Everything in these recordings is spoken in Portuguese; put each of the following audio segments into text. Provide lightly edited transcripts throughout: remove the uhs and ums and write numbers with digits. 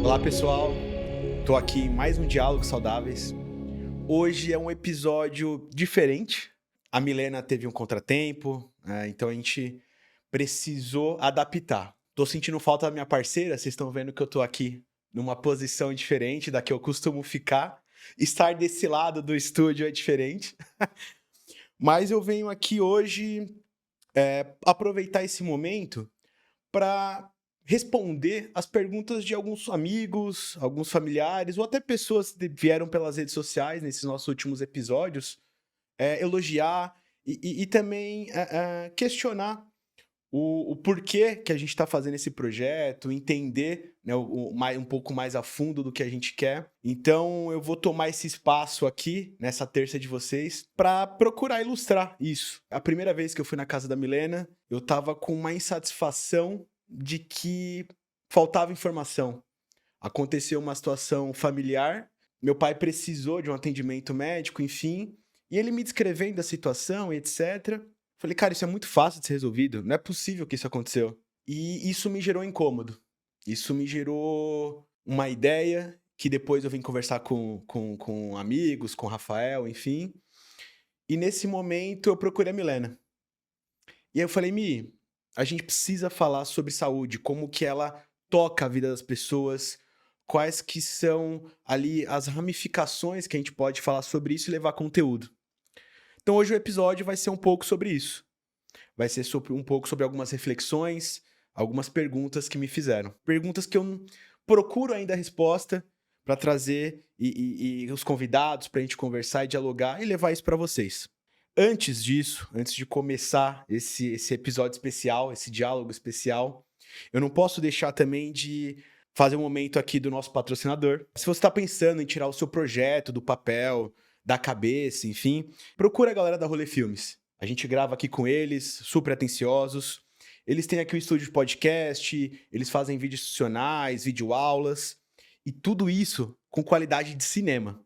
Olá pessoal, tô aqui em mais um Diálogos Saudáveis. Hoje é um episódio diferente. A Milena teve um contratempo, então a gente precisou adaptar. Tô sentindo falta da minha parceira, vocês estão vendo que eu tô aqui numa posição diferente da que eu costumo ficar. Estar desse lado do estúdio é diferente. Mas eu venho aqui hoje aproveitar esse momento para responder as perguntas de alguns amigos, alguns familiares, ou até pessoas que vieram pelas redes sociais nesses nossos últimos episódios, elogiar e também questionar o porquê que a gente está fazendo esse projeto, entender, né, um pouco mais a fundo do que a gente quer. Então, eu vou tomar esse espaço aqui, nessa terça de vocês, para procurar ilustrar isso. A primeira vez que eu fui na casa da Milena, eu estava com uma insatisfação de que faltava informação. Aconteceu uma situação familiar, meu pai precisou de um atendimento médico, enfim, e ele me descrevendo a situação, etc. Falei, cara, isso é muito fácil de ser resolvido, não é possível que isso aconteceu. E isso me gerou incômodo. Isso me gerou uma ideia que depois eu vim conversar com amigos, com o Rafael, enfim. E nesse momento eu procurei a Milena. E aí eu falei, Mi, a gente precisa falar sobre saúde, como que ela toca a vida das pessoas, quais que são ali as ramificações que a gente pode falar sobre isso e levar conteúdo. Então hoje o episódio vai ser um pouco sobre isso. Vai ser um pouco sobre algumas reflexões, algumas perguntas que me fizeram. Perguntas que eu procuro ainda a resposta para trazer e os convidados para a gente conversar e dialogar e levar isso para vocês. Antes disso, antes de começar esse episódio especial, esse diálogo especial, eu não posso deixar também de fazer um momento aqui do nosso patrocinador. Se você está pensando em tirar o seu projeto do papel, da cabeça, enfim, procura a galera da Rolê Filmes. A gente grava aqui com eles, super atenciosos. Eles têm aqui o estúdio de podcast, eles fazem vídeos institucionais, videoaulas, e tudo isso com qualidade de cinema.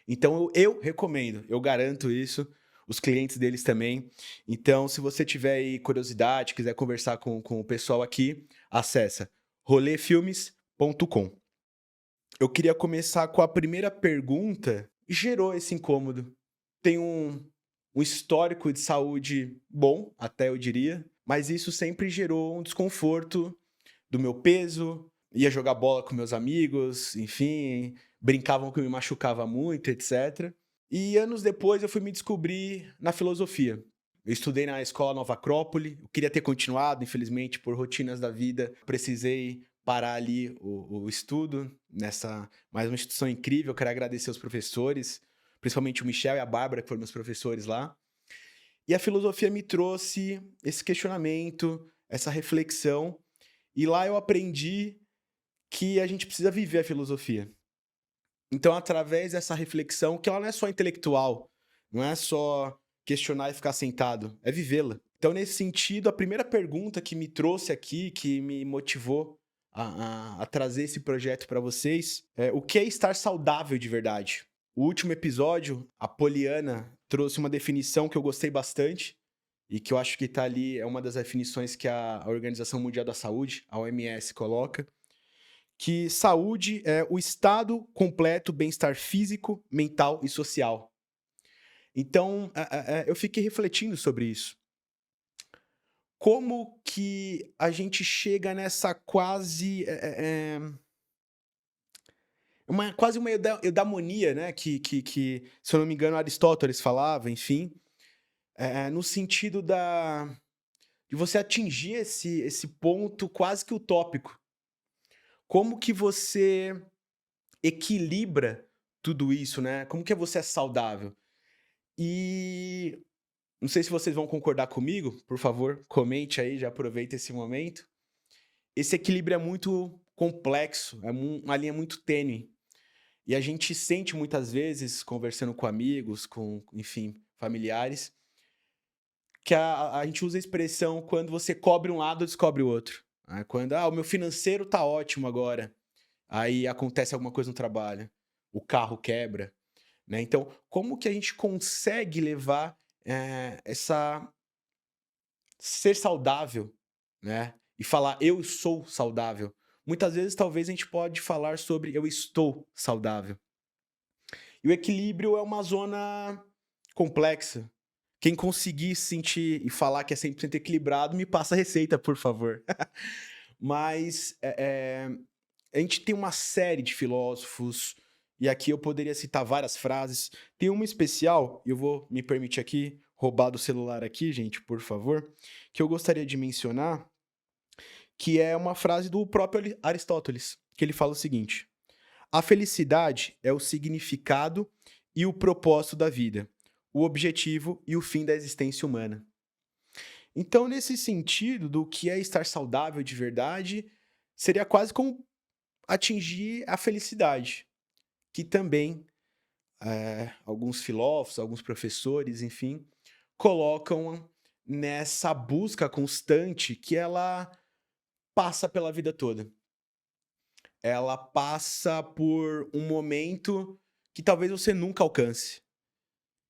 Então eu recomendo, eu garanto isso, os clientes deles também. Então, se você tiver aí curiosidade, quiser conversar com o pessoal aqui, acessa rolefilmes.com. Eu queria começar com a primeira pergunta. Gerou esse incômodo. Tem um histórico de saúde bom, até eu diria, mas isso sempre gerou um desconforto do meu peso, ia jogar bola com meus amigos, enfim, brincavam que eu me machucava muito, etc. E anos depois eu fui me descobrir na filosofia. Eu estudei na Escola Nova Acrópole, eu queria ter continuado, infelizmente, por rotinas da vida, precisei parar ali o estudo nessa mais uma instituição incrível. Eu quero agradecer aos professores, principalmente o Michel e a Bárbara, que foram meus professores lá. E a filosofia me trouxe esse questionamento, essa reflexão, e lá eu aprendi que a gente precisa viver a filosofia. Então, através dessa reflexão, que ela não é só intelectual, não é só questionar e ficar sentado, é vivê-la. Então, nesse sentido, a primeira pergunta que me trouxe aqui, que me motivou a trazer esse projeto para vocês, é o que é estar saudável de verdade? O último episódio, a Poliana trouxe uma definição que eu gostei bastante e que eu acho que está ali, é uma das definições que a Organização Mundial da Saúde, a OMS, coloca, que saúde é o estado completo bem-estar físico, mental e social. Então, eu fiquei refletindo sobre isso. Como que a gente chega nessa quase uma eudaimonia, né? Que, se eu não me engano, Aristóteles falava, enfim, no sentido de você atingir esse ponto quase que utópico. Como que você equilibra tudo isso, né? Como que você é saudável? E não sei se vocês vão concordar comigo, por favor, comente aí, já aproveita esse momento. Esse equilíbrio é muito complexo, é uma linha muito tênue. E a gente sente muitas vezes, conversando com amigos, com, enfim, familiares, que a gente usa a expressão quando você cobre um lado, descobre o outro. Quando, o meu financeiro tá ótimo agora. Aí acontece alguma coisa no trabalho, o carro quebra, né? Então, como que a gente consegue levar ser saudável, né? e falar eu sou saudável. Muitas vezes, talvez, a gente pode falar sobre eu estou saudável. E o equilíbrio é uma zona complexa. Quem conseguir sentir e falar que é 100% equilibrado, me passa a receita, por favor. Mas a gente tem uma série de filósofos, e aqui eu poderia citar várias frases. Tem uma especial, e eu vou me permitir aqui roubar do celular aqui, gente, por favor, que eu gostaria de mencionar, que é uma frase do próprio Aristóteles, que ele fala o seguinte: a felicidade é o significado e o propósito da vida, o objetivo e o fim da existência humana. Então, nesse sentido do que é estar saudável de verdade, seria quase como atingir a felicidade, que também alguns filósofos, alguns professores, enfim, colocam nessa busca constante que ela passa pela vida toda. Ela passa por um momento que talvez você nunca alcance.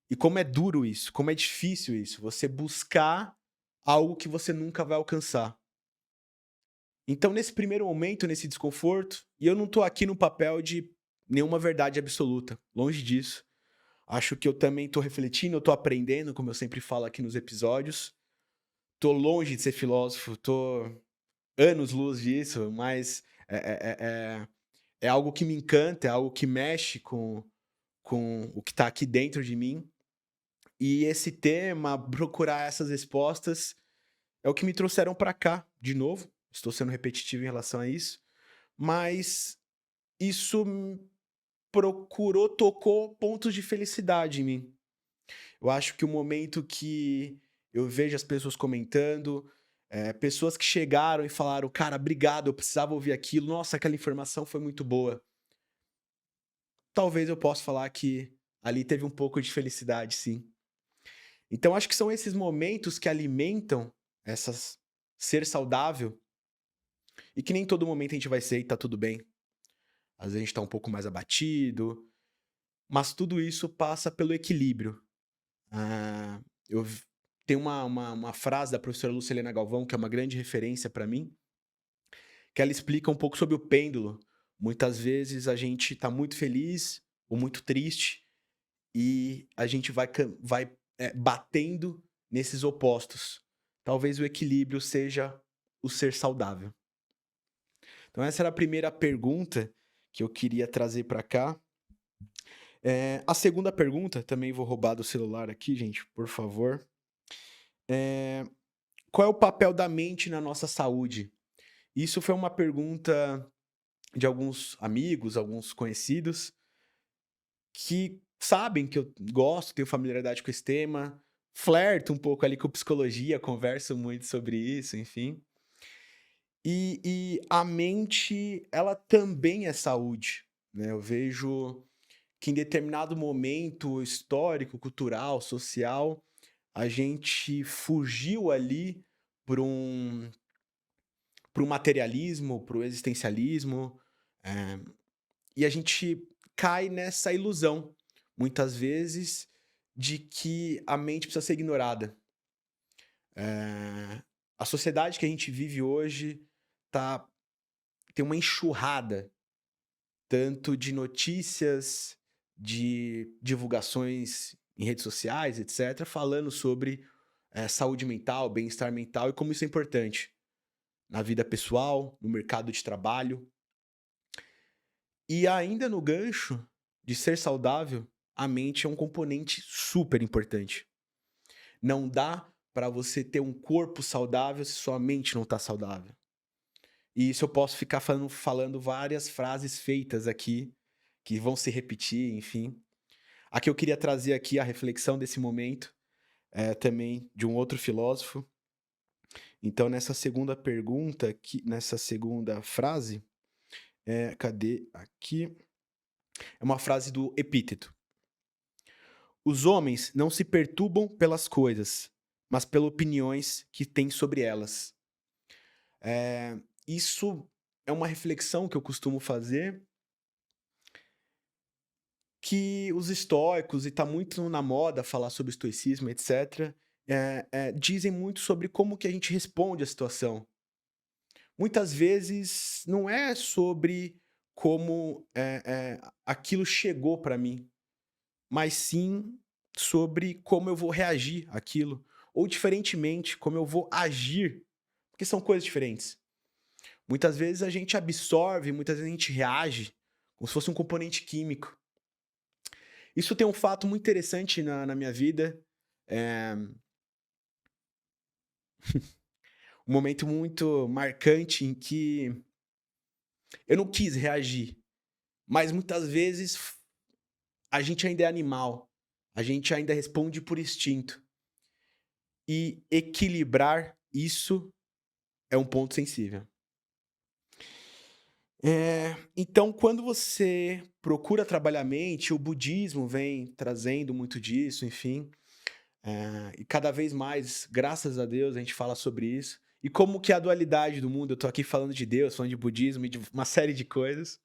E como é duro isso, como é difícil isso, você buscar algo que você nunca vai alcançar. Então, nesse primeiro momento, nesse desconforto, e eu não tô aqui no papel de nenhuma verdade absoluta, longe disso. Acho que eu também tô refletindo, eu tô aprendendo, como eu sempre falo aqui nos episódios. Tô longe de ser filósofo, tô anos-luz disso, mas é algo que me encanta, é algo que mexe com o que tá aqui dentro de mim. E esse tema, procurar essas respostas, é o que me trouxeram pra cá, de novo. Estou sendo repetitivo em relação a isso, mas isso tocou pontos de felicidade em mim. Eu acho que o momento que eu vejo as pessoas comentando, pessoas que chegaram e falaram, cara, obrigado, eu precisava ouvir aquilo, nossa, aquela informação foi muito boa. Talvez eu possa falar que ali teve um pouco de felicidade, sim. Então acho que são esses momentos que alimentam essas ser saudável e que nem todo momento a gente vai ser e tá tudo bem. Às vezes a gente tá um pouco mais abatido, mas tudo isso passa pelo equilíbrio. Ah, eu tenho uma frase da professora Lucilena Galvão, que é uma grande referência para mim, que ela explica um pouco sobre o pêndulo. Muitas vezes a gente tá muito feliz ou muito triste e a gente vai batendo nesses opostos. Talvez o equilíbrio seja o ser saudável. Então essa era a primeira pergunta que eu queria trazer para cá. A segunda pergunta, também vou roubar do celular aqui, gente, por favor. Qual é o papel da mente na nossa saúde? Isso foi uma pergunta de alguns amigos, alguns conhecidos, que sabem que eu gosto, tenho familiaridade com esse tema, flerto um pouco ali com psicologia, converso muito sobre isso, enfim. E a mente, ela também é saúde, né? Eu vejo que em determinado momento histórico, cultural, social, a gente fugiu ali para um, para o materialismo, para o existencialismo, eh, e a gente cai nessa ilusão, muitas vezes, de que a mente precisa ser ignorada. A sociedade que a gente vive hoje tá, tem uma enxurrada, tanto de notícias, de divulgações em redes sociais, etc., falando sobre saúde mental, bem-estar mental e como isso é importante na vida pessoal, no mercado de trabalho. E ainda no gancho de ser saudável, a mente é um componente super importante. Não dá para você ter um corpo saudável se sua mente não está saudável. E isso eu posso ficar falando várias frases feitas aqui, que vão se repetir, enfim. A que eu queria trazer aqui a reflexão desse momento é também de um outro filósofo. Então, nessa segunda pergunta, nessa segunda frase, cadê aqui? É uma frase do Epíteto. Os homens não se perturbam pelas coisas, mas pelas opiniões que têm sobre elas. Isso é uma reflexão que eu costumo fazer, que os estoicos, e está muito na moda falar sobre estoicismo, etc., dizem muito sobre como que a gente responde à situação. muitas vezes não é sobre como aquilo chegou para mim, mas sim sobre como eu vou reagir àquilo, ou diferentemente, como eu vou agir, porque são coisas diferentes. Muitas vezes a gente absorve, muitas vezes a gente reage como se fosse um componente químico. Isso tem um fato muito interessante na minha vida, eh, um momento muito marcante em que eu não quis reagir, mas muitas vezes a gente ainda é animal, a gente ainda responde por instinto. E equilibrar isso é um ponto sensível. Então quando você procura trabalhar a mente, o budismo vem trazendo muito disso, enfim, e cada vez mais, graças a Deus, a gente fala sobre isso. E como que é a dualidade do mundo, eu tô aqui falando de Deus, falando de budismo e de uma série de coisas,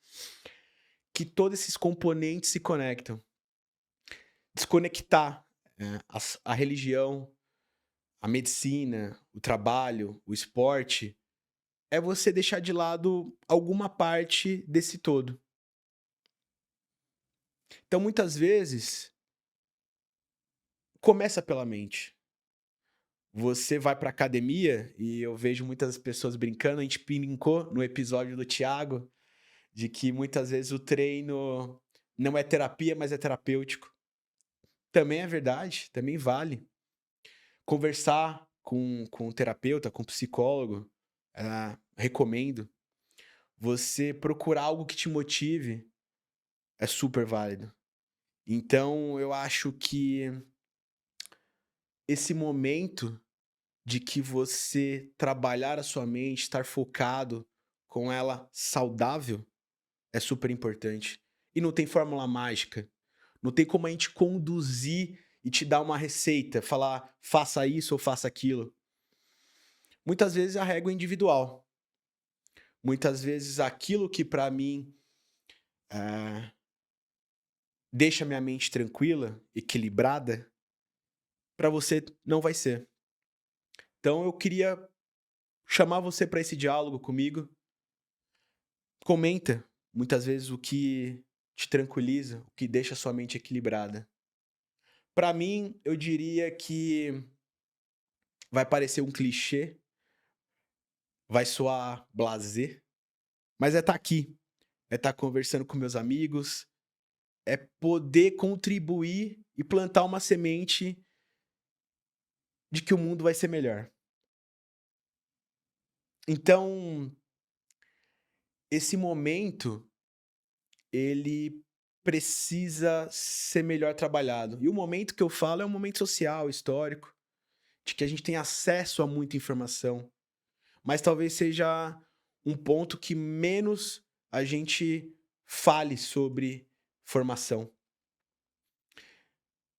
que todos esses componentes se conectam. Desconectar, a religião, a medicina, o trabalho, o esporte, é você deixar de lado alguma parte desse todo. Então, muitas vezes, começa pela mente. Você vai pra academia, e eu vejo muitas pessoas brincando, a gente brincou no episódio do Thiago, de que muitas vezes o treino não é terapia, mas é terapêutico. Também é verdade, também vale. Conversar com um terapeuta, com um psicólogo, recomendo. Você procurar algo que te motive é super válido. Então, eu acho que esse momento de que você trabalhar a sua mente, estar focado com ela saudável, é super importante. E não tem fórmula mágica. Não tem como a gente conduzir e te dar uma receita, falar faça isso ou faça aquilo. Muitas vezes a régua é individual. Muitas vezes aquilo que para mim eh, deixa minha mente tranquila, equilibrada, para você não vai ser. Então eu queria chamar você para esse diálogo comigo. Comenta muitas vezes o que te tranquiliza, o que deixa a sua mente equilibrada. Para mim, eu diria que vai parecer um clichê, vai soar blasé, mas é estar aqui, é estar conversando com meus amigos, é poder contribuir e plantar uma semente de que o mundo vai ser melhor. Então, esse momento, ele precisa ser melhor trabalhado. E o momento que eu falo é um momento social, histórico, de que a gente tem acesso a muita informação, mas talvez seja um ponto que menos a gente fale sobre formação.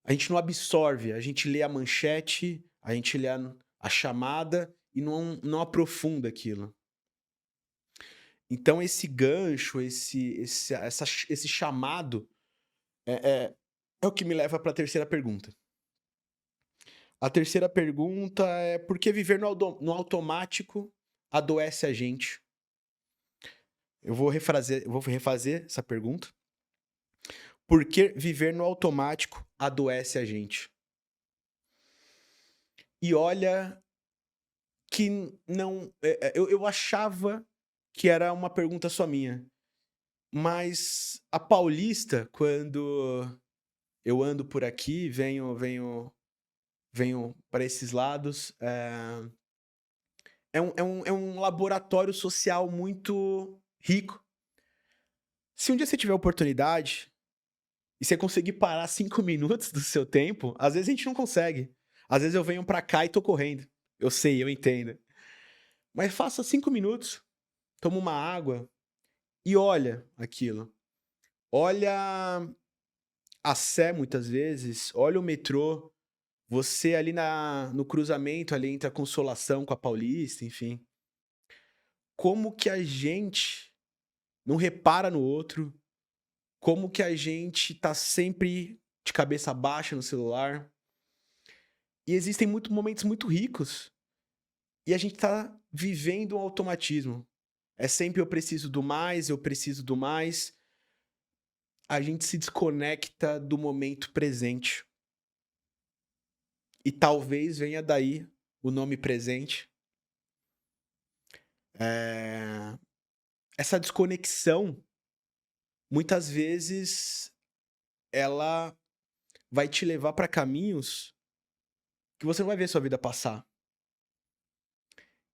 A gente não absorve, a gente lê a manchete, a gente lê a chamada e não aprofunda aquilo. Então esse gancho, esse chamado é o que me leva para a terceira pergunta. A terceira pergunta é: por que viver no automático adoece a gente? Eu vou refazer essa pergunta. Por que viver no automático adoece a gente? E olha que não. Eu achava que era uma pergunta só minha. Mas a Paulista, quando eu ando por aqui, venho para esses lados, é um laboratório social muito rico. Se um dia você tiver oportunidade e você conseguir parar 5 minutos do seu tempo, às vezes a gente não consegue. Às vezes eu venho pra cá e tô correndo. Eu sei, eu entendo. Mas faça 5 minutos, toma uma água e olha aquilo. Olha a Sé muitas vezes, olha o metrô, você ali no cruzamento ali entre a Consolação com a Paulista, enfim. Como que a gente não repara no outro, como que a gente tá sempre de cabeça baixa no celular. E existem momentos muito ricos. E a gente tá vivendo um automatismo. É sempre eu preciso do mais, eu preciso do mais. A gente se desconecta do momento presente. E talvez venha daí o nome presente. Eh, Essa desconexão, muitas vezes, ela vai te levar para caminhos que você não vai ver sua vida passar.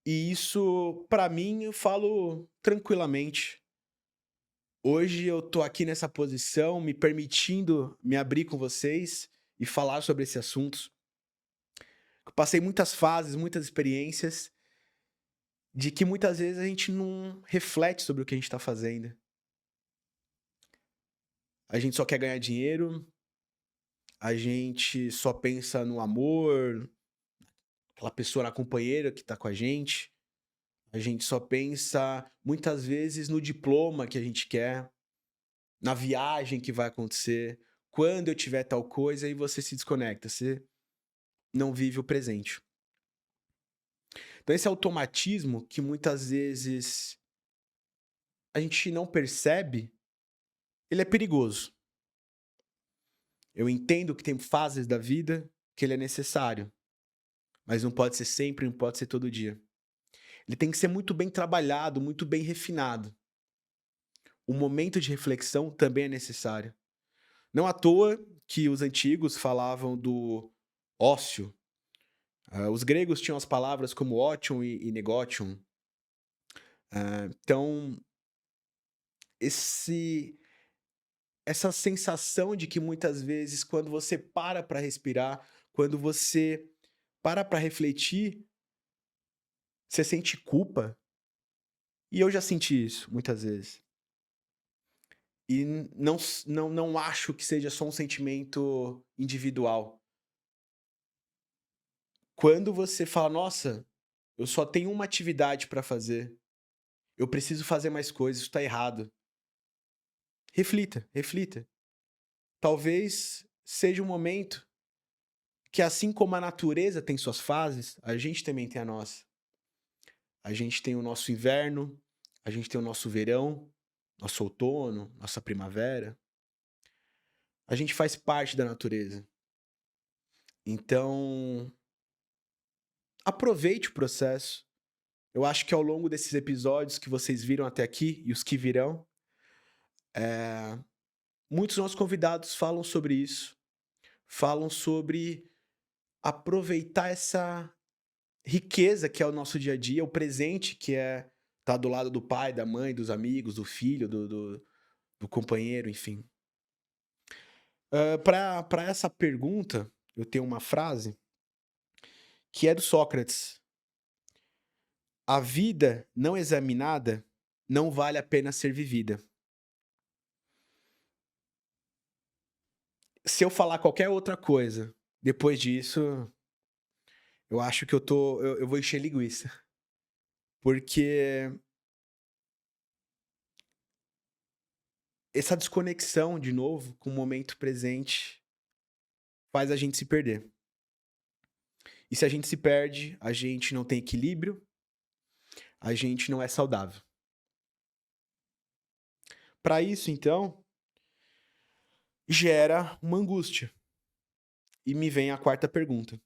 E isso, para mim, eu falo tranquilamente. Hoje eu tô aqui nessa posição, me permitindo me abrir com vocês e falar sobre esses assuntos. Eu passei muitas fases, muitas experiências, de que muitas vezes a gente não reflete sobre o que a gente tá fazendo. A gente só quer ganhar dinheiro, a gente só pensa no amor, aquela pessoa, na companheira que tá com a gente. A gente só pensa, muitas vezes, no diploma que a gente quer, na viagem que vai acontecer, quando eu tiver tal coisa, e você se desconecta, você não vive o presente. Então esse automatismo que muitas vezes a gente não percebe, ele é perigoso. Eu entendo que tem fases da vida que ele é necessário, mas não pode ser sempre, não pode ser todo dia. Ele tem que ser muito bem trabalhado, muito bem refinado. O momento de reflexão também é necessário. Não à toa que os antigos falavam do ócio. Os gregos tinham as palavras como ótion e negotium. Então, esse essa sensação de que muitas vezes quando você para respirar, quando você para refletir, você sente culpa. E eu já senti isso muitas vezes. E não acho que seja só um sentimento individual. Quando você fala: "Nossa, eu só tenho uma atividade para fazer, eu preciso fazer mais coisas, isso tá errado". Reflita, reflita. Talvez seja um momento que, assim como a natureza tem suas fases, a gente também tem a nossa. A gente tem o nosso inverno, a gente tem o nosso verão, nosso outono, nossa primavera. A gente faz parte da natureza. Então, aproveite o processo. Eu acho que ao longo desses episódios que vocês viram até aqui e os que virão, muitos dos nossos convidados falam sobre isso. Falam sobre aproveitar essa riqueza que é o nosso dia a dia, o presente que é estar do lado do pai, da mãe, dos amigos, do filho, do companheiro, enfim. Para essa pergunta, eu tenho uma frase que é do Sócrates. A vida não examinada não vale a pena ser vivida. Se eu falar qualquer outra coisa depois disso, eu acho que eu vou encher linguiça. Porque essa desconexão, de novo, com o momento presente, faz a gente se perder. E se a gente se perde, a gente não tem equilíbrio, a gente não é saudável. Para isso, então, gera uma angústia. E me vem a quarta pergunta.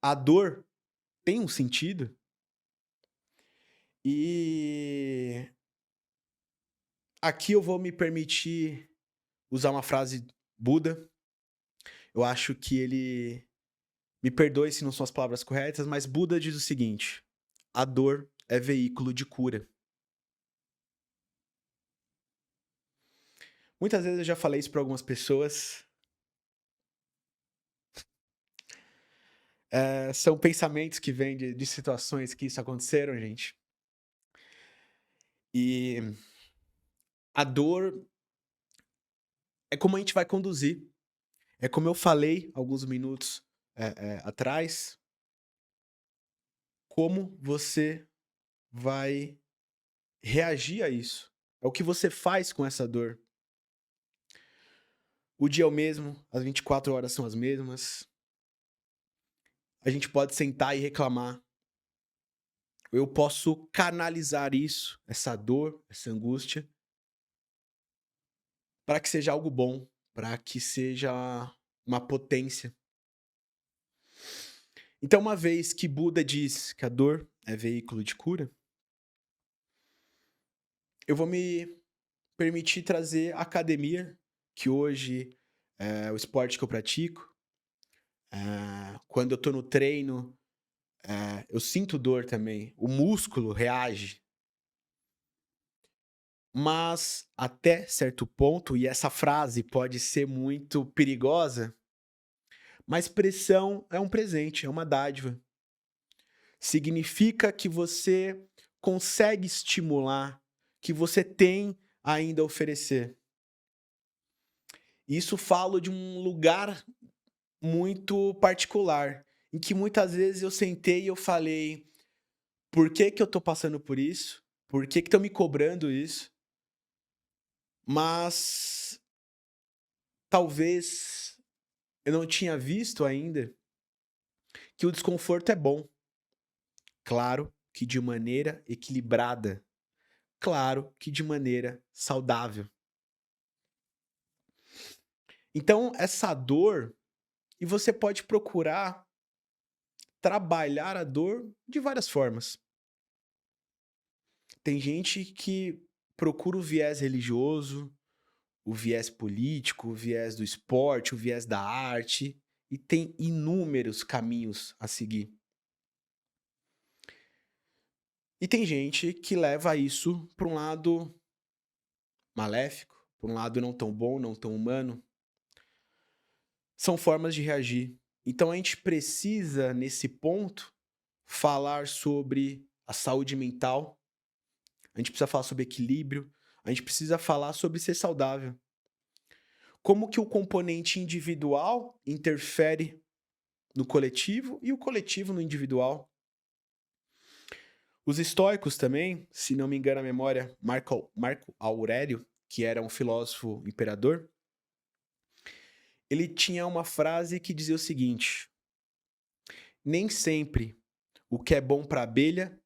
A dor tem um sentido? E aqui eu vou me permitir usar uma frase Buda. Eu acho que ele... Me perdoe se não são as palavras corretas, mas Buda diz o seguinte: a dor é veículo de cura. Muitas vezes eu já falei isso para algumas pessoas. São pensamentos que vêm de situações que isso aconteceram, gente. E a dor é como a gente vai conduzir. É como eu falei alguns minutos atrás, como você vai reagir a isso. É o que você faz com essa dor. O dia é o mesmo, as 24 horas são as mesmas. A gente pode sentar e reclamar. eu posso canalizar isso, essa dor, essa angústia, para que seja algo bom, para que seja uma potência. Então, uma vez que Buda diz que a dor é veículo de cura, eu vou me permitir trazer a academia, que hoje é o esporte que eu pratico. Quando eu tô no treino, eu sinto dor também. O músculo reage. Mas até certo ponto, e essa frase pode ser muito perigosa, mas pressão é um presente, é uma dádiva. Significa que você consegue estimular, que você tem ainda a oferecer. Isso falo de um lugar muito particular, em que muitas vezes eu sentei e eu falei: "Por que que eu tô passando por isso? Por que que estão me cobrando isso?" Mas talvez eu não tinha visto ainda que o desconforto é bom. Claro que de maneira equilibrada. Claro que de maneira saudável. Então, essa dor, e você pode procurar trabalhar a dor de várias formas. Tem gente que procura o viés religioso, o viés político, o viés do esporte, o viés da arte, e tem inúmeros caminhos a seguir. E tem gente que leva isso para um lado maléfico, para um lado não tão bom, não tão humano. São formas de reagir. Então a gente precisa, nesse ponto, falar sobre a saúde mental, a gente precisa falar sobre equilíbrio, a gente precisa falar sobre ser saudável. Como que o componente individual interfere no coletivo e o coletivo no individual. Os estoicos também, se não me engano a memória, Marco Aurélio, que era um filósofo imperador, ele tinha uma frase que dizia o seguinte: nem sempre o que é bom para a abelha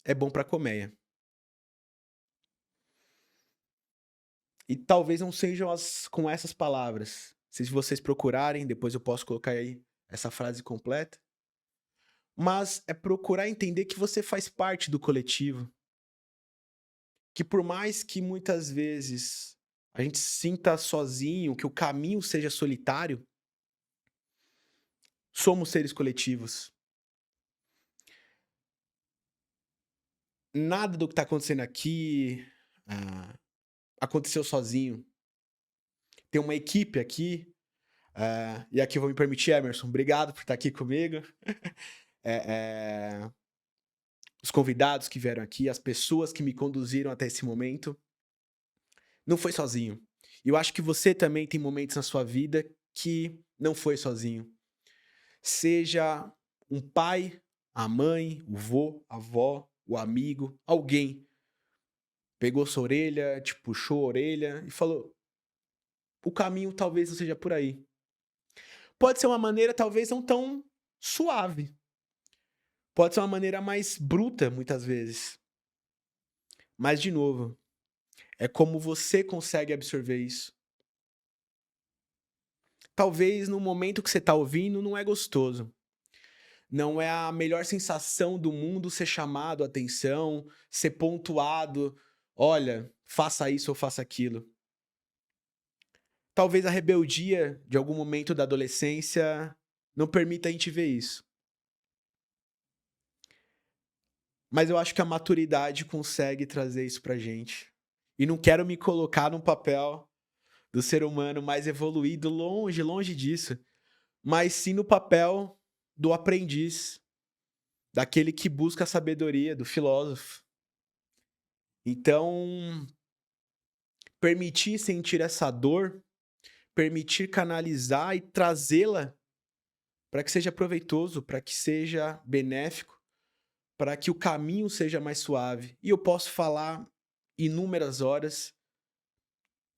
é bom para a colmeia. E talvez não sejam com essas palavras. Se vocês procurarem, depois eu posso colocar aí essa frase completa. Mas é procurar entender que você faz parte do coletivo. Que por mais que muitas vezes a gente se sinta sozinho, que o caminho seja solitário, somos seres coletivos. Nada do que está acontecendo aqui aconteceu sozinho. Tem uma equipe aqui, e aqui eu vou me permitir, Emerson, obrigado por estar aqui comigo. Os convidados que vieram aqui, as pessoas que me conduziram até esse momento. Não foi sozinho. E eu acho que você também tem momentos na sua vida que não foi sozinho. Seja um pai, a mãe, o vô, a avó, o amigo, alguém pegou sua orelha, te puxou a orelha e falou: o caminho talvez não seja por aí. Pode ser uma maneira talvez não tão suave. Pode ser uma maneira mais bruta, muitas vezes. Mas, de novo, é como você consegue absorver isso. Talvez no momento que você está ouvindo não é gostoso. Não é a melhor sensação do mundo ser chamado a atenção, ser pontuado. Olha, faça isso ou faça aquilo. Talvez a rebeldia de algum momento da adolescência não permita a gente ver isso. Mas eu acho que a maturidade consegue trazer isso pra gente. E não quero me colocar no papel do ser humano mais evoluído, longe, longe disso. Mas sim no papel do aprendiz, daquele que busca a sabedoria, do filósofo. Então, permitir sentir essa dor, permitir canalizar e trazê-la para que seja proveitoso, para que seja benéfico, para que o caminho seja mais suave. E eu posso falar inúmeras horas,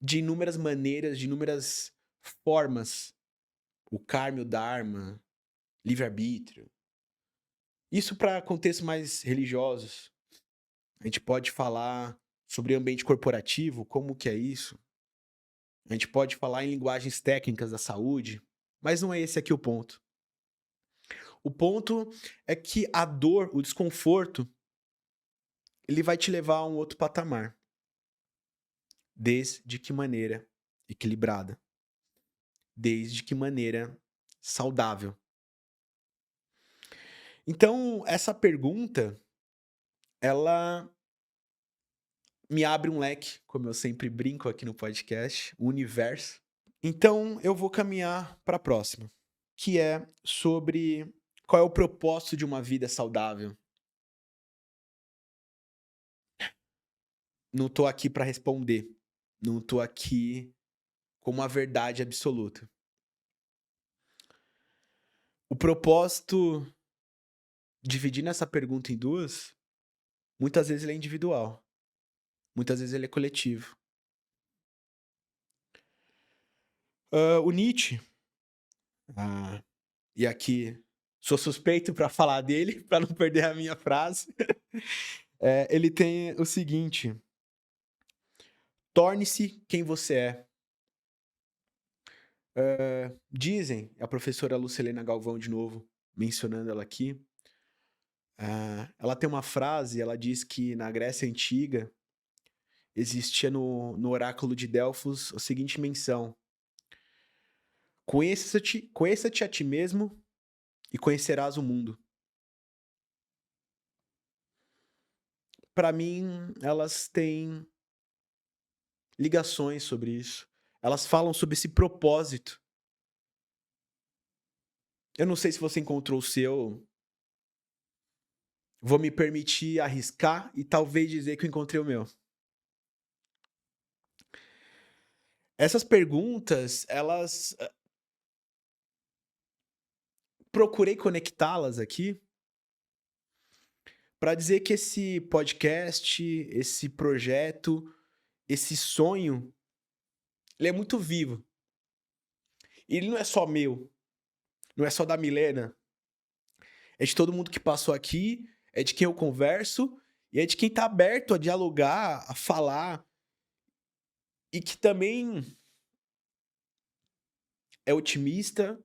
de inúmeras maneiras, de inúmeras formas. O karma, o dharma, livre-arbítrio, Isso para contextos mais religiosos. A gente pode falar sobre ambiente corporativo, como que é isso. A gente pode falar em linguagens técnicas da saúde, mas não é esse aqui o ponto. O ponto é que a dor, o desconforto, ele vai te levar a um outro patamar. Desde que maneira equilibrada. Desde que maneira saudável. Então, essa pergunta, ela me abre um leque, como eu sempre brinco aqui no podcast, o universo. Então, eu vou caminhar para a próxima, que é sobre qual é o propósito de uma vida saudável. Não tô aqui para responder. Não tô aqui com uma verdade absoluta. O propósito, dividindo essa pergunta em duas, muitas vezes ele é individual. Muitas vezes ele é coletivo. O Nietzsche, ah, e aqui sou suspeito para falar dele, para não perder a minha frase, ele tem o seguinte: torne-se quem você é. Dizem, a professora Lucilena Galvão, de novo, mencionando ela aqui, ela tem uma frase, ela diz que na Grécia Antiga existia no oráculo de Delfos a seguinte menção: conheça-te a ti mesmo e conhecerás o mundo. Para mim, elas têm ligações sobre isso. Elas falam sobre esse propósito. Eu não sei se você encontrou o seu. Vou me permitir arriscar e talvez dizer que eu encontrei o meu. Essas perguntas, elas procurei conectá-las aqui para dizer que esse podcast, esse projeto, esse sonho, ele é muito vivo. E ele não é só meu, não é só da Milena, é de todo mundo que passou aqui, é de quem eu converso e é de quem tá aberto a dialogar, a falar e que também é otimista,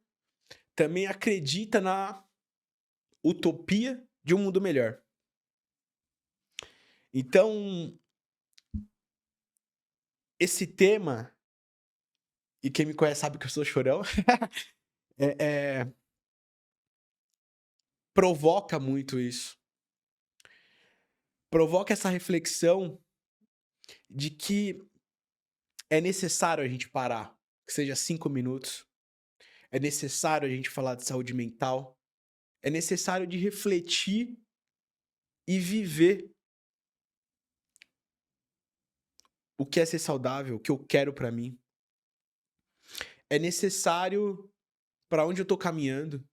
também acredita na utopia de um mundo melhor. Então, esse tema, e quem me conhece sabe que eu sou chorão, provoca muito isso. Provoca essa reflexão de que é necessário a gente parar, que seja 5 minutos. É necessário a gente falar de saúde mental. É necessário de refletir e viver o que é ser saudável, o que eu quero pra mim. É necessário para onde eu tô caminhando.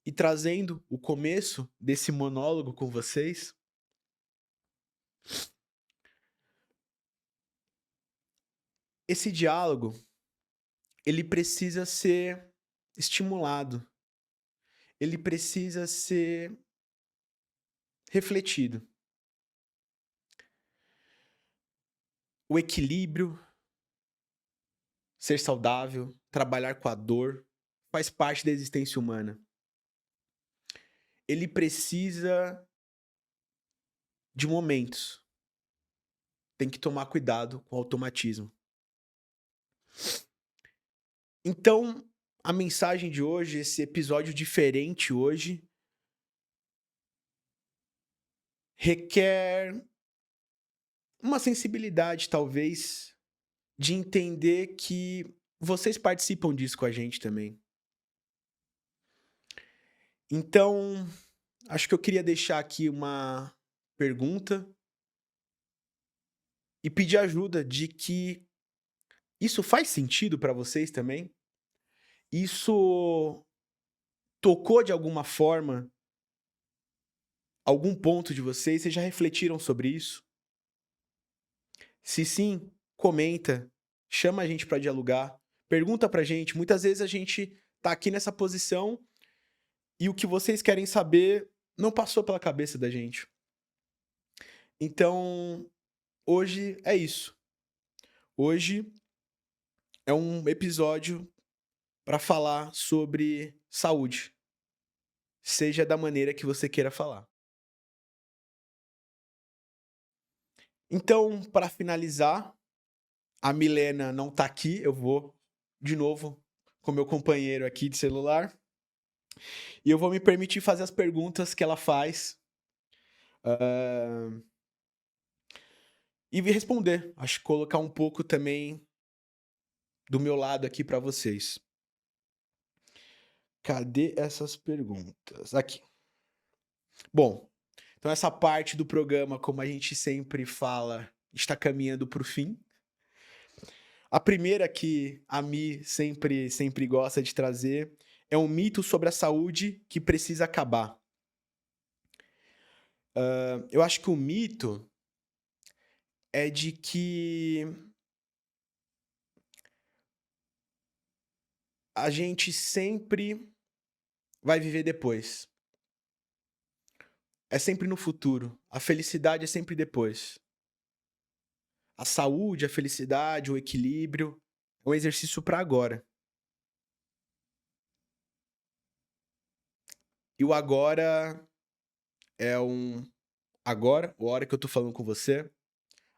E trazendo o começo desse monólogo com vocês, esse diálogo, ele precisa ser estimulado. Ele precisa ser refletido. O equilíbrio, ser saudável, trabalhar com a dor, faz parte da existência humana. Ele precisa de momentos. Tem que tomar cuidado com o automatismo. Então, a mensagem de hoje, esse episódio diferente hoje, requer uma sensibilidade, talvez, de entender que vocês participam disso com a gente também. Então, acho que eu queria deixar aqui uma pergunta e pedir ajuda de que isso faz sentido para vocês também? Isso tocou de alguma forma algum ponto de vocês? Vocês já refletiram sobre isso? Se sim, comenta, chama a gente para dialogar, pergunta pra gente. Muitas vezes a gente tá aqui nessa posição e o que vocês querem saber não passou pela cabeça da gente. Então, hoje é isso. Hoje é um episódio para falar sobre saúde, seja da maneira que você queira falar. Então, para finalizar, a Milena não tá aqui, eu vou de novo com meu companheiro aqui de celular e eu vou me permitir fazer as perguntas que ela faz, hã, e me responder. Acho que colocar um pouco também do meu lado aqui para vocês. Cadê essas perguntas? Aqui. Bom, então essa parte do programa, como a gente sempre fala, está caminhando para o fim. A primeira que a Mi sempre gosta de trazer é um mito sobre a saúde que precisa acabar. Eu acho que o mito é de que a gente sempre vai viver depois. É sempre no futuro. A felicidade é sempre depois. A saúde, a felicidade, o equilíbrio é um exercício para agora. E o agora é um agora, a hora que eu tô falando com você,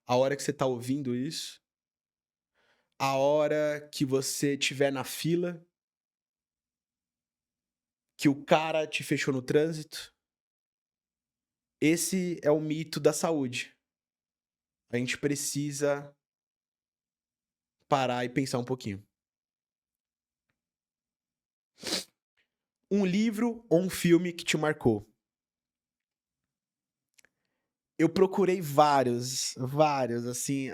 a hora que você tá ouvindo isso, a hora que você estiver na fila, que o cara te fechou no trânsito. Esse é o mito da saúde. A gente precisa parar e pensar um pouquinho. Um livro ou um filme que te marcou? Eu procurei vários, assim,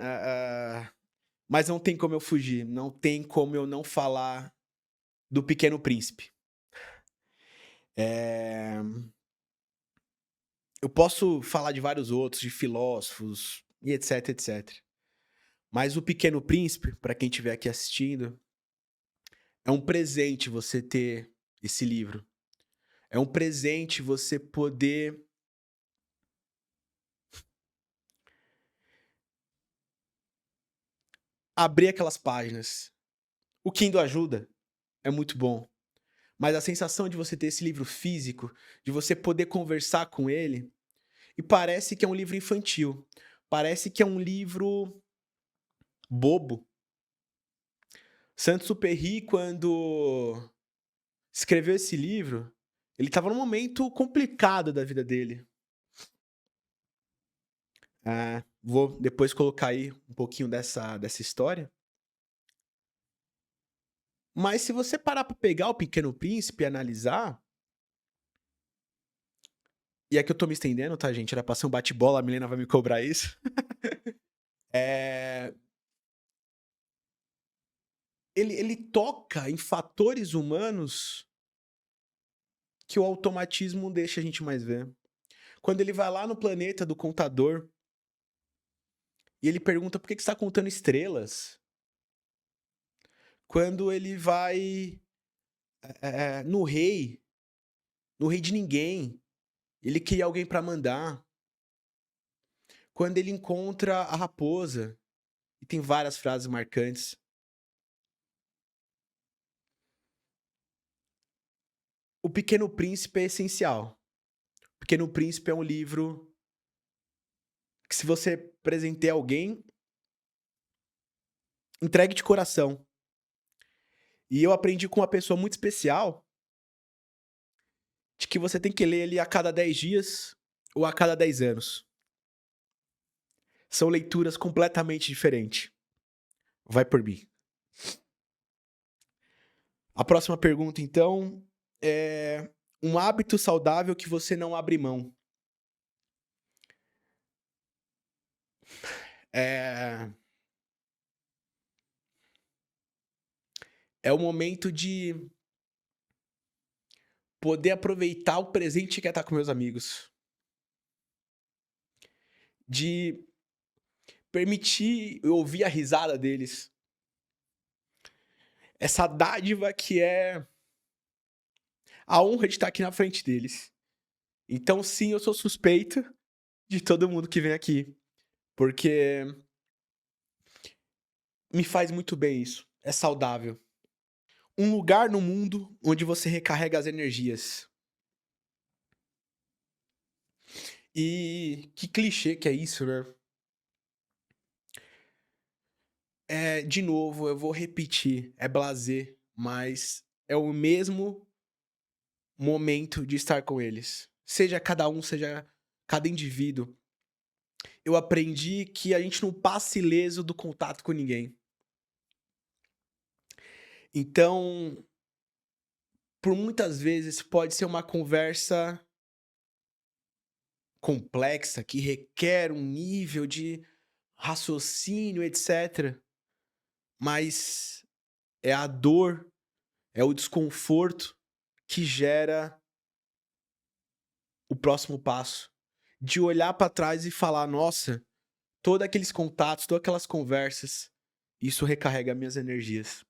mas não tem como eu fugir, não tem como eu não falar do Pequeno Príncipe. Eh, eu posso falar de vários outros, de filósofos e etc, etc. Mas o Pequeno Príncipe, para quem estiver aqui assistindo, é um presente você ter esse livro. É um presente você poder abrir aquelas páginas. O Kindle ajuda, é muito bom. Mas a sensação de você ter esse livro físico, de você poder conversar com ele, e parece que é um livro infantil. Parece que é um livro bobo. Saint-Exupéry, quando escreveu esse livro, ele estava num momento complicado da vida dele. Vou depois colocar aí um pouquinho dessa história. Mas se você parar pra pegar o Pequeno Príncipe e analisar, e aqui eu tô me estendendo, tá, gente? Era pra ser um bate-bola, a Milena vai me cobrar isso. Eh, ele toca em fatores humanos que o automatismo deixa a gente mais ver. Quando ele vai lá no planeta do contador e ele pergunta por que você está contando estrelas. Quando ele vai no rei de ninguém, ele cria alguém para mandar. Quando ele encontra a raposa, e tem várias frases marcantes. O Pequeno Príncipe é essencial. O Pequeno Príncipe é um livro que, se você presentear alguém, entregue de coração. E eu aprendi com uma pessoa muito especial de que você tem que ler ele a cada 10 dias ou a cada 10 anos. São leituras completamente diferentes. Vai por mim. A próxima pergunta, então, é um hábito saudável que você não abre mão. É, é o momento de poder aproveitar o presente que é estar com meus amigos. De permitir eu ouvir a risada deles. Essa dádiva que é a honra de estar aqui na frente deles. Então, sim, eu sou suspeito de todo mundo que vem aqui, porque me faz muito bem isso. É saudável. Um lugar no mundo onde você recarrega as energias. E que clichê que é isso, né? De novo, eu vou repetir, é blasé, mas é o mesmo momento de estar com eles. Seja cada um, seja cada indivíduo. Eu aprendi que a gente não passa ileso do contato com ninguém. Então, por muitas vezes pode ser uma conversa complexa que requer um nível de raciocínio, etc. Mas é a dor, é o desconforto que gera o próximo passo. De olhar para trás e falar, nossa, todos aqueles contatos, todas aquelas conversas, isso recarrega minhas energias.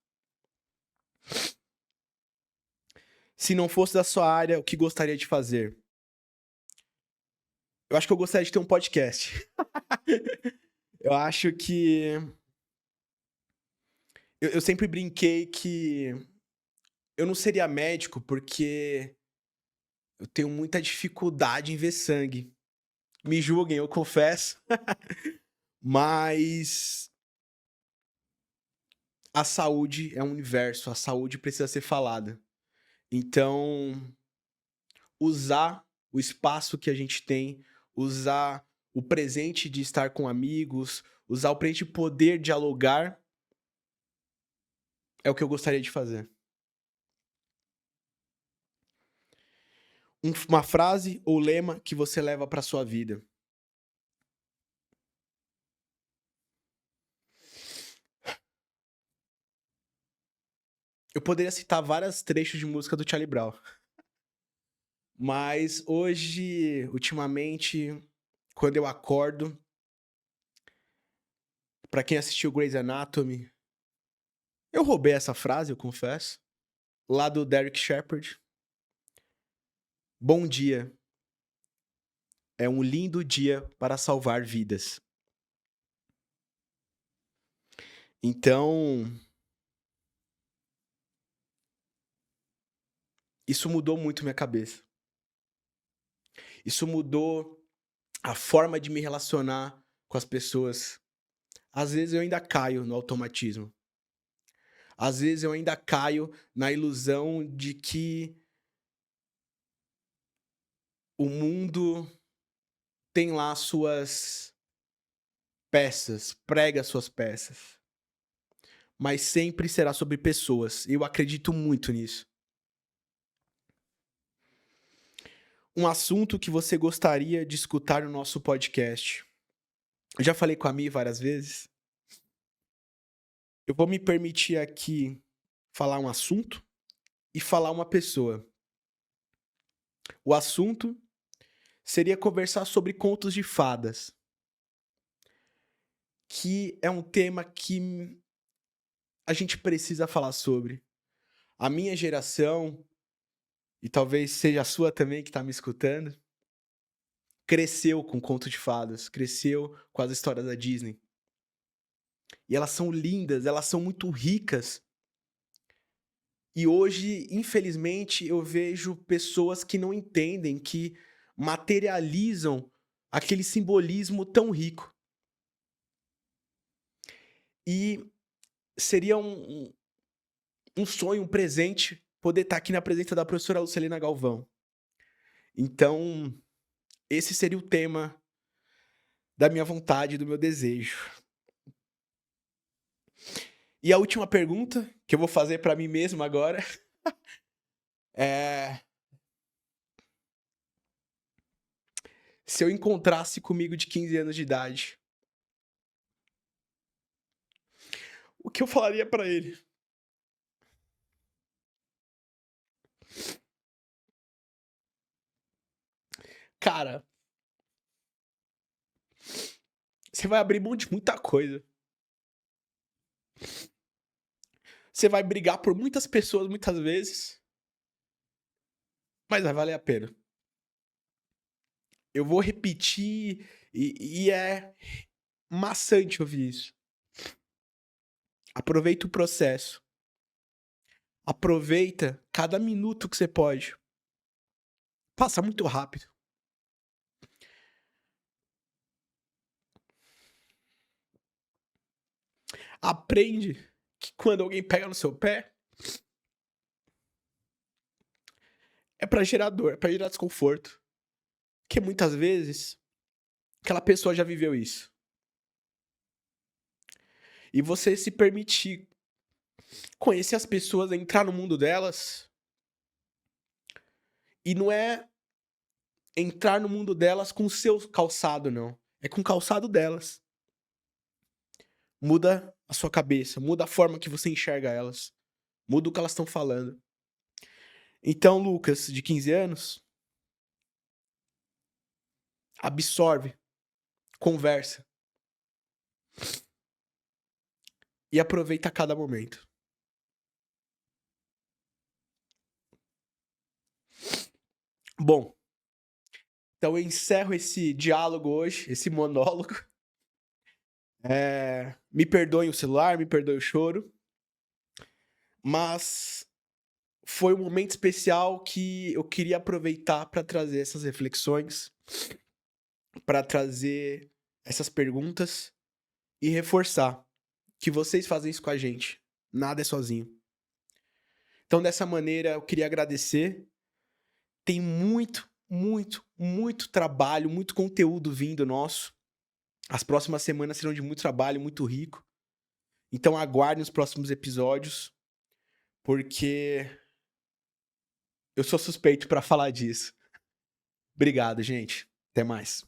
Se não fosse da sua área, o que gostaria de fazer? Eu acho que eu gostaria de ter um podcast. Eu acho que. Eu sempre brinquei que eu não seria médico porque eu tenho muita dificuldade em ver sangue. Me julguem, eu confesso. Mas a saúde é um universo, a saúde precisa ser falada. Então, usar o espaço que a gente tem, usar o presente de estar com amigos, usar o presente de poder dialogar, é o que eu gostaria de fazer. Uma frase ou lema que você leva para sua vida. Eu poderia citar vários trechos de música do Charlie Brown, mas hoje, ultimamente, quando eu acordo, para quem assistiu Grey's Anatomy, eu roubei essa frase, eu confesso, lá do Derek Shepherd. Bom dia. É um lindo dia para salvar vidas. Então, isso mudou muito minha cabeça. Isso mudou a forma de me relacionar com as pessoas. Às vezes eu ainda caio no automatismo. Às vezes eu ainda caio na ilusão de que o mundo tem lá suas peças, prega suas peças. Mas sempre será sobre pessoas. Eu acredito muito nisso. Um assunto que você gostaria de escutar no nosso podcast. Eu já falei com a Mi várias vezes. Eu vou me permitir aqui falar um assunto e falar uma pessoa. O assunto seria conversar sobre contos de fadas, que é um tema que a gente precisa falar sobre. A minha geração, e talvez seja a sua também que está me escutando, cresceu com contos de fadas, cresceu com as histórias da Disney. E elas são lindas, elas são muito ricas. E hoje, infelizmente, eu vejo pessoas que não entendem, que materializam aquele simbolismo tão rico. E seria um sonho, um presente, poder estar aqui na presença da professora Lucilena Galvão. Então, esse seria o tema da minha vontade, do meu desejo. E a última pergunta, que eu vou fazer para mim mesmo agora, é... Se eu encontrasse comigo de 15 anos de idade, o que eu falaria para ele? Cara, você vai abrir mão de muita coisa. Você vai brigar por muitas pessoas muitas vezes. mas vai valer a pena. Eu vou repetir e é maçante ouvir isso. Aproveita o processo. Aproveita cada minuto que você pode. Passa muito rápido. Aprende que quando alguém pega no seu pé, é pra gerar dor, é pra gerar desconforto. Porque muitas vezes, aquela pessoa já viveu isso. E você se permitir conhecer as pessoas, entrar no mundo delas, e não é entrar no mundo delas com o seu calçado, não. É com o calçado delas. Muda a sua cabeça, muda a forma que você enxerga elas, muda o que elas estão falando. Então, Lucas, de 15 anos, absorve, conversa e aproveita cada momento. Bom, então eu encerro esse diálogo hoje, esse monólogo. Me perdoem o celular, me perdoem o choro, mas foi um momento especial que eu queria aproveitar para trazer essas reflexões, para trazer essas perguntas e reforçar que vocês fazem isso com a gente. Nada é sozinho. Então, dessa maneira, eu queria agradecer. Tem muito, muito, muito trabalho, muito conteúdo vindo nosso. As próximas semanas serão de muito trabalho, muito rico. Então, aguardem os próximos episódios, porque eu sou suspeito para falar disso. Obrigado, gente. Até mais.